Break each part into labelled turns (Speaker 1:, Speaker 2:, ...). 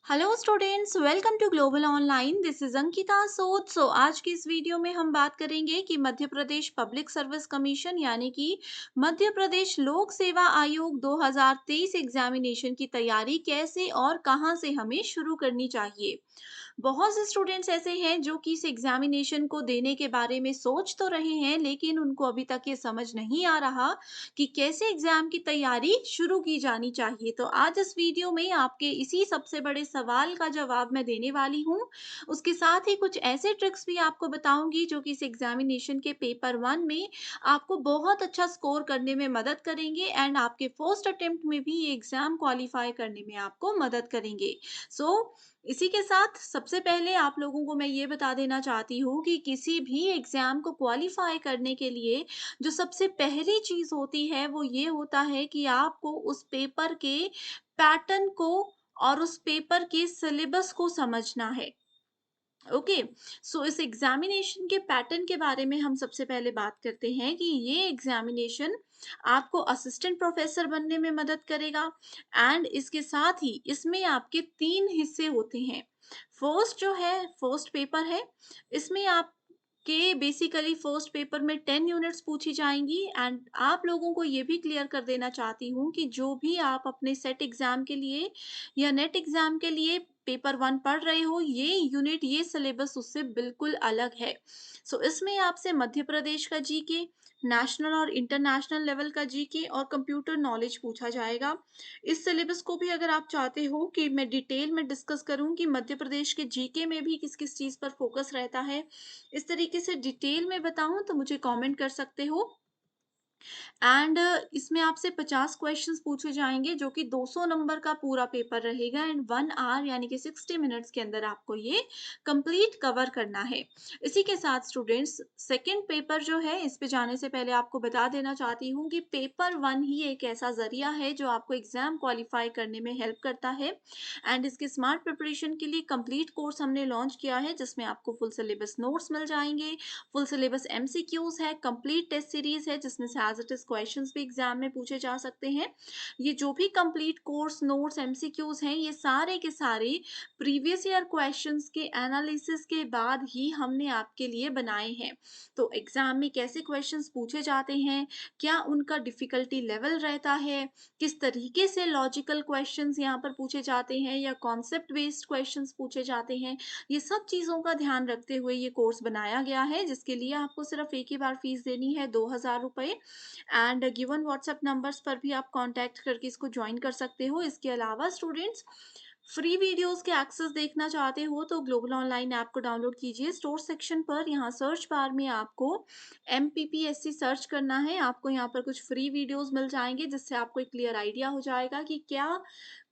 Speaker 1: Hello students, welcome to global online. This is Ankita Sood. आज की इस वीडियो में हम बात करेंगे कि Madhya Pradesh public service commission यानी कि मध्य प्रदेश लोक सेवा आयोग 2023 एग्जामिनेशन की तैयारी कैसे और कहां से हमें शुरू करनी चाहिए। बहुत से स्टूडेंट्स ऐसे हैं जो कि इस एग्जामिनेशन को देने के बारे में सोच तो रहे हैं, लेकिन उनको अभी तक ये समझ नहीं आ रहा कि कैसे एग्जाम की तैयारी शुरू की जानी चाहिए। तो आज इस वीडियो में आपके इसी सबसे बड़े सवाल का जवाब मैं देने वाली हूँ। उसके साथ ही कुछ ऐसे ट्रिक्स भी आपको बताऊंगी जो कि इस एग्जामिनेशन के पेपर 1 में आपको बहुत अच्छा स्कोर करने में मदद करेंगे एंड आपके फर्स्ट अटेम्प्ट में भी ये एग्जाम क्वालिफाई करने में आपको मदद करेंगे। सो इसी के साथ सबसे पहले आप लोगों को मैं ये बता देना चाहती हूँ कि किसी भी एग्जाम को क्वालिफाई करने के लिए जो सबसे पहली चीज होती है वो ये होता है कि आपको उस पेपर के पैटर्न को और उस पेपर के सिलेबस को समझना है। ओके। सो इस एग्जामिनेशन के पैटर्न के बारे में हम सबसे पहले बात करते हैं कि ये एग्जामिनेशन आपको असिस्टेंट प्रोफेसर बनने में मदद करेगा एंड इसके साथ ही इसमें आपके तीन हिस्से होते हैं। फर्स्ट जो है फर्स्ट पेपर है। इसमें आप के बेसिकली फर्स्ट पेपर में 10 यूनिट्स पूछी जाएंगी एंड आप लोगों को ये भी क्लियर कर देना चाहती हूँ कि जो भी आप अपने सेट एग्जाम के लिए या नेट एग्जाम के लिए पेपर 1 पढ़ रहे हो, ये यूनिट ये सिलेबस उससे बिल्कुल अलग है। सो इसमें आपसे मध्य प्रदेश का जीके, नेशनल और इंटरनेशनल लेवल का जीके और कंप्यूटर नॉलेज पूछा जाएगा। इस सिलेबस को भी अगर आप चाहते हो कि मैं डिटेल में डिस्कस करूं कि मध्य प्रदेश के जीके में भी किस किस चीज़ पर फोकस रहता है, इस तरीके से डिटेल में बताऊं तो मुझे कमेंट कर सकते हो। एंड इसमें आपसे 50 क्वेश्चंस पूछे जाएंगे जो कि 200 नंबर का पूरा पेपर रहेगा एंड 1 आवर यानी कि 60 मिनट्स के अंदर आपको ये कंप्लीट कवर करना है। इसी के साथ स्टूडेंट्स सेकंड पेपर जो है इस पे जाने से पहले आपको बता देना चाहती हूँ कि पेपर 1 ही एक ऐसा जरिया है जो आपको एग्जाम क्वालिफाई करने में हेल्प करता है एंड इसके स्मार्ट प्रिपरेशन के लिए कंप्लीट कोर्स हमने लॉन्च किया है जिसमें आपको फुल सिलेबस नोट्स मिल जाएंगे, फुल सिलेबस एमसीक्यूज है, कंप्लीट टेस्ट सीरीज है जिसमें से एज इट इज क्वेश्चंस भी एग्जाम में पूछे जा सकते हैं। ये जो भी कंप्लीट कोर्स नोट्स एमसीक्यूज हैं ये सारे के सारे प्रीवियस ईयर क्वेश्चंस के एनालिसिस के बाद ही हमने आपके लिए बनाए हैं। तो एग्जाम में कैसे क्वेश्चंस पूछे जाते हैं, क्या उनका डिफिकल्टी लेवल रहता है, किस तरीके से लॉजिकल क्वेश्चंस यहाँ पर पूछे जाते हैं या कॉन्सेप्ट बेस्ड क्वेश्चंस पूछे जाते हैं, ये सब चीज़ों का ध्यान रखते हुए ये कोर्स बनाया गया है जिसके लिए आपको सिर्फ एक ही बार फीस देनी है 2000 रुपये एंड गिवन व्हाट्सएप नंबर्स पर भी आप कांटेक्ट करके इसको ज्वाइन कर सकते हो। इसके अलावा स्टूडेंट्स फ्री वीडियोस के एक्सेस देखना चाहते हो तो ग्लोबल ऑनलाइन ऐप को डाउनलोड कीजिए। स्टोर सेक्शन पर यहाँ सर्च बार में आपको MPPSC सर्च करना है। आपको यहाँ पर कुछ फ्री वीडियोस मिल जाएंगे जिससे आपको एक क्लियर आइडिया हो जाएगा कि क्या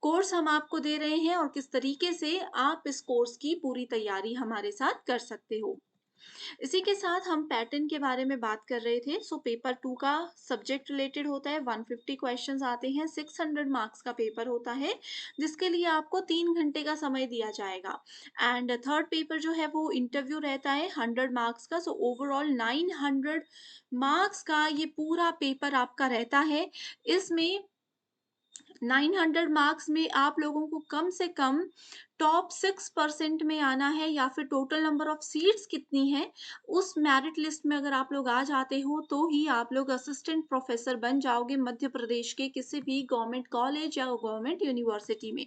Speaker 1: कोर्स हम आपको दे रहे हैं और किस तरीके से आप इस कोर्स की पूरी तैयारी हमारे साथ कर सकते हो। इसी के साथ हम पैटर्न के बारे में बात कर रहे थे। सो पेपर 2 का सब्जेक्ट रिलेटेड होता है, 150 क्वेश्चंस आते हैं, 600 मार्क्स का पेपर होता है जिसके लिए आपको 3 घंटे का समय दिया जाएगा एंड थर्ड पेपर जो है वो इंटरव्यू रहता है 100 मार्क्स का। सो ओवरऑल 900 मार्क्स का ये पूरा पेपर आपका रहता है। इसमें 900 मार्क्स में आप लोगों को कम से कम टॉप 6% में आना है या फिर टोटल नंबर ऑफ सीट्स कितनी है उस मेरिट लिस्ट में अगर आप लोग आ जाते हो तो ही आप लोग असिस्टेंट प्रोफेसर बन जाओगे मध्य प्रदेश के किसी भी गवर्नमेंट कॉलेज या गवर्नमेंट यूनिवर्सिटी में।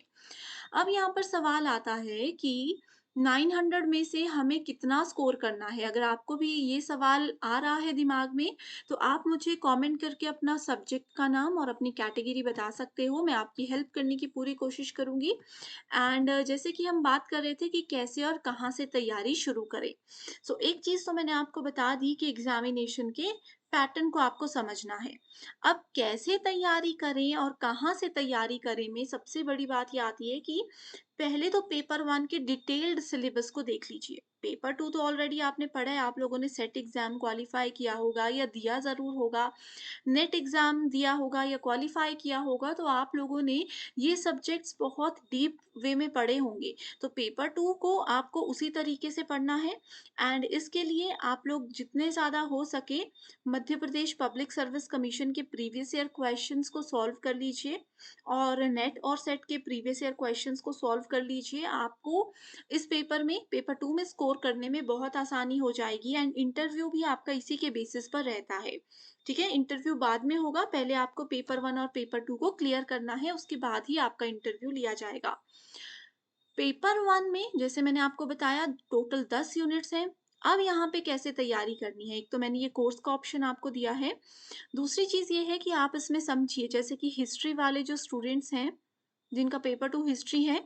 Speaker 1: अब यहाँ पर सवाल आता है कि 900 में से हमें कितना स्कोर करना है। अगर आपको भी ये सवाल आ रहा है दिमाग में तो आप मुझे कमेंट करके अपना सब्जेक्ट का नाम और अपनी कैटेगरी बता सकते हो। मैं आपकी हेल्प करने की पूरी कोशिश करूंगी एंड जैसे कि हम बात कर रहे थे कि कैसे और कहाँ से तैयारी शुरू करें। सो एक चीज़ तो मैंने आपको बता दी कि एग्जामिनेशन के पैटर्न को आपको समझना है। अब कैसे तैयारी करें और कहाँ से तैयारी करें में सबसे बड़ी बात ये आती है कि पहले तो पेपर 1 के डिटेल्ड सिलेबस को देख लीजिए। पेपर 2 तो ऑलरेडी आपने पढ़ा है, आप लोगों ने सेट एग्ज़ाम क्वालीफाई किया होगा या दिया ज़रूर होगा। नेट एग्ज़ाम दिया होगा या क्वालीफाई किया होगा, तो आप लोगों ने ये सब्जेक्ट्स बहुत डीप वे में पढ़े होंगे। तो पेपर 2 को आपको उसी तरीके से पढ़ना है एंड इसके लिए आप लोग जितने ज़्यादा हो सके Madhya Pradesh public service commission के प्रीवियस ईयर क्वेश्चंस को सॉल्व कर लीजिए और नेट और सेट के प्रीवियस ईयर क्वेश्चंस को सॉल्व कर लीजिए। आपको इस पेपर में पेपर 2 में स्कोर करने में बहुत आसानी हो जाएगी एंड इंटरव्यू भी आपका इसी के बेसिस पर रहता है। ठीक है, इंटरव्यू बाद में होगा, पहले आपको पेपर 1 और पेपर 2 को क्लियर करना है, उसके बाद ही आपका इंटरव्यू लिया जाएगा। पेपर 1 में जैसे मैंने आपको बताया टोटल 10 यूनिट्स हैं। अब यहाँ पे कैसे तैयारी करनी है, एक तो मैंने ये कोर्स का ऑप्शन आपको दिया है। दूसरी चीज़ ये है कि आप इसमें समझिए जैसे कि हिस्ट्री वाले जो स्टूडेंट्स हैं, जिनका पेपर 2 हिस्ट्री है,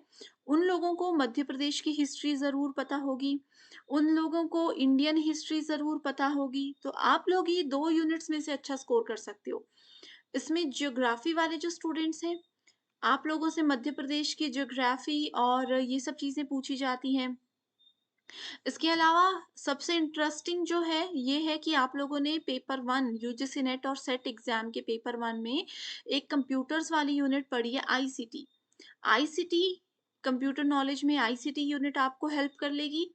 Speaker 1: उन लोगों को मध्य प्रदेश की हिस्ट्री ज़रूर पता होगी, उन लोगों को इंडियन हिस्ट्री ज़रूर पता होगी, तो आप लोग ये 2 यूनिट्स में से अच्छा स्कोर कर सकते हो। इसमें ज्योग्राफी वाले जो स्टूडेंट्स हैं, आप लोगों से मध्य प्रदेश की ज्योग्राफी और ये सब चीज़ें पूछी जाती हैं। इसके अलावा सबसे इंटरेस्टिंग जो है ये है कि आप लोगों ने पेपर 1 यूजीसी नेट और सेट एग्जाम के पेपर 1 में एक कंप्यूटर्स वाली यूनिट पढ़ी है आईसीटी। आईसीटी कंप्यूटर नॉलेज में आईसीटी यूनिट आपको हेल्प कर लेगी।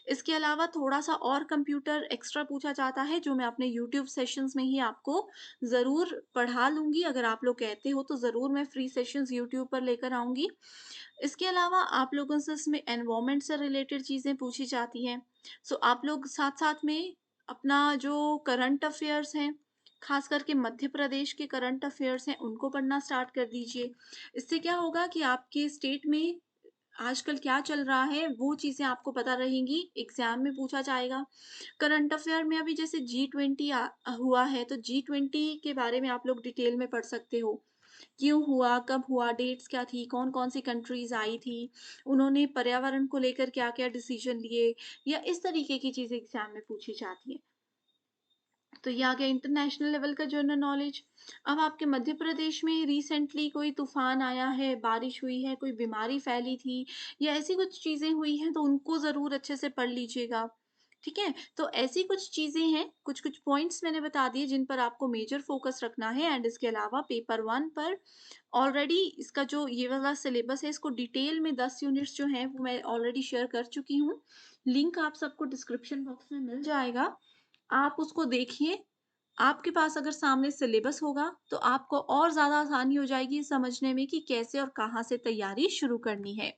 Speaker 1: इसके अलावा थोड़ा-सा और कंप्यूटर एक्स्ट्रा पूछा जाता है जो मैं अपने यूट्यूब सेशंस में ही आपको ज़रूर पढ़ा लूँगी। अगर आप लोग कहते हो तो ज़रूर मैं फ्री सेशंस यूट्यूब पर लेकर आऊँगी। इसके अलावा आप लोगों से इसमें एनवायरनमेंट से रिलेटेड चीज़ें पूछी जाती हैं। सो आप लोग साथ-साथ में अपना जो करंट अफ़ेयर्स हैं, ख़ास करके मध्य प्रदेश के करंट अफ़ेयर्स हैं, उनको पढ़ना स्टार्ट कर दीजिए। इससे क्या होगा कि आपके स्टेट में आजकल क्या चल रहा है, वो चीज़ें आपको पता रहेंगी, एग्ज़ाम में पूछा जाएगा। करंट अफ़ेयर में अभी जैसे जी20 हुआ है, तो जी20 के बारे में आप लोग डिटेल में पढ़ सकते हो। क्यों हुआ, कब हुआ, डेट्स क्या थी, कौन-कौन सी कंट्रीज़ आई थी, उन्होंने पर्यावरण को लेकर क्या-क्या डिसीज़न लिए या इस तरीके की चीज़ें एग्ज़ाम में पूछी जाती हैं। तो ये आ गया इंटरनेशनल लेवल का जनरल नॉलेज। अब आपके मध्य प्रदेश में रिसेंटली कोई तूफान आया है, बारिश हुई है, कोई बीमारी फैली थी या ऐसी कुछ चीज़ें हुई हैं, तो उनको ज़रूर अच्छे से पढ़ लीजिएगा। ठीक है? तो ऐसी कुछ चीज़ें हैं, कुछ-कुछ पॉइंट्स मैंने बता दिए जिन पर आपको मेजर फ़ोकस रखना है एंड इसके अलावा पेपर 1 पर ऑलरेडी इसका जो ये वाला सिलेबस है, इसको डिटेल में 10 यूनिट्स जो हैं, वो मैं ऑलरेडी शेयर कर चुकी हूँ। लिंक आप सबको डिस्क्रिप्शन बॉक्स में मिल जाएगा। आप उसको देखिए, आपके पास अगर सामने सिलेबस होगा, तो आपको और ज़्यादा आसानी हो जाएगी समझने में कि कैसे और कहाँ से तैयारी शुरू करनी है।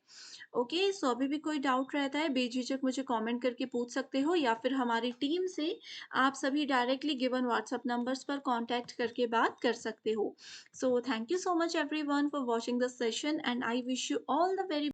Speaker 1: ओके, सो अभी भी कोई डाउट रहता है, बेझिझक मुझे कमेंट करके पूछ सकते हो या फिर हमारी टीम से आप सभी डायरेक्टली गिवन व्हाट्सएप नंबर्स पर कॉन्टैक्ट करके बात कर सकते हो। So thank you so much everyone for watching this session and I wish you all the very